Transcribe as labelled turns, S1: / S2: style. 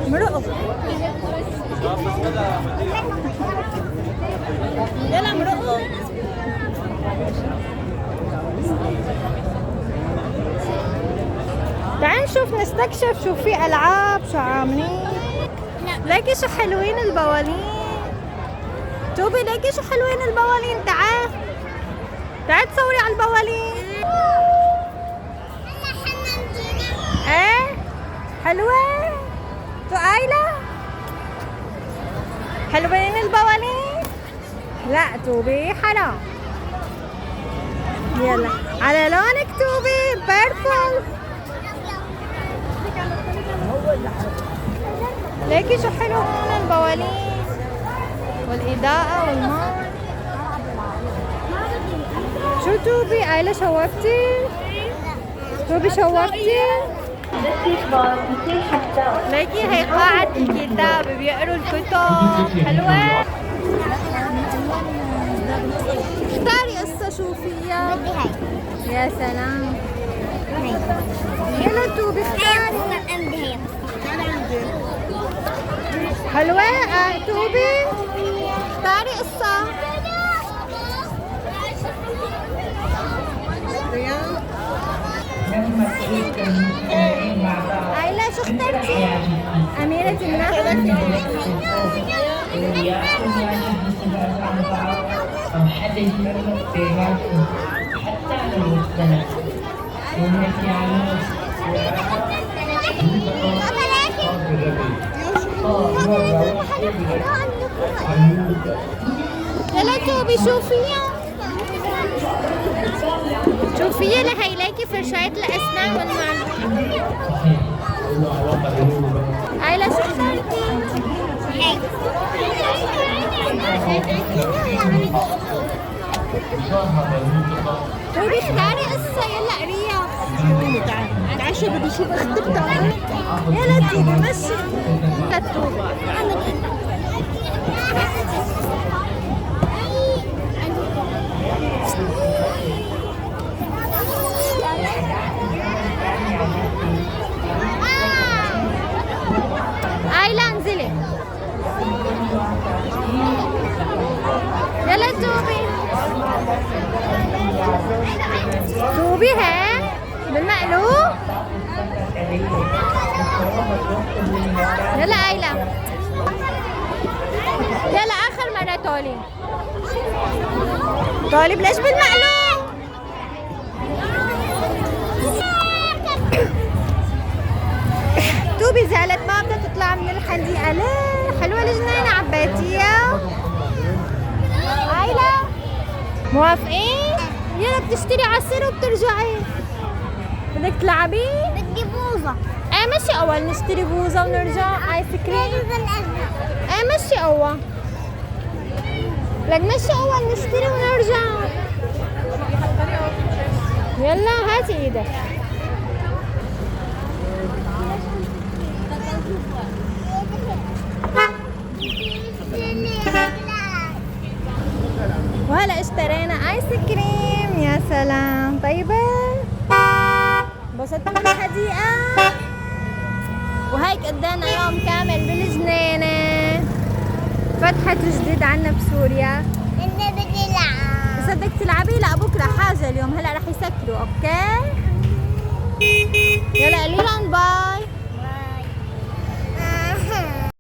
S1: مرقوا. يلا مرقوا. تعال نشوف نستكشف شو في ألعاب شو عاملين. ليكي شو حلوين البوالين. توبي ليكي شو حلوين البوالين. تعال تعال تصوري على البوالين. ايه حلوة. تو آيلة حلوين البوالين. لا توبي حلا. يلا على لونك توبي بيربل. ليكي شو حلو هون البوالين والإضاءة والماء. شو توبي آيلة شوفتي؟ توبي شوفتي؟ ليكي هي قاعة الكتاب بيقروا الكتب. حلوة. اختاري قصة شوفيها. يا سلام. يلا توبي اختاري. حلوة. توبي اختاري قصة. آيلة شو اخترتي؟ أميرة النحل. يلا توبي شوفيها. شوفيها لهي ليكي فرشاية الأسنان والمعلوم. آيلة شو اخترتي؟ توبي اختاري قصة. يلا قريها. تعالي شو بدي اشوف اخترتها. يلا توبي مشي. كتوبة. آيلة انزلي. يلا توبي. توبي ها بالمقلوب. يلا آيلة. يلا آخر مرة تولي. تولي بلاش بالمقلوب. توبي زعلت ما بدها تطلع من الحديقة. ليه؟ حلوة الجنينة عبيتيها. آيلة موافقين؟ يلا بتشتري عصير وبترجعي. بدك تلعبي؟
S2: بدي بوظة.
S1: ايه مشي اول نشتري بوظة ونرجع ايس كريم. ايه مشي اول. لك مشي اول نشتري ونرجع. يلا هاتي ايدك. وهلا اشترينا ايس كريم. يا سلام. طيبة انبسطتوا بالحديقة. وهيك قدامنا يوم كامل بالجنينة. فتحت جديد عنا بسوريا.
S2: أنا بدي ألعب.
S1: بس بدك تلعبي؟ لا بكره حاجة اليوم. هلا رح يسكروا. اوكي يلا قولي لهم باي.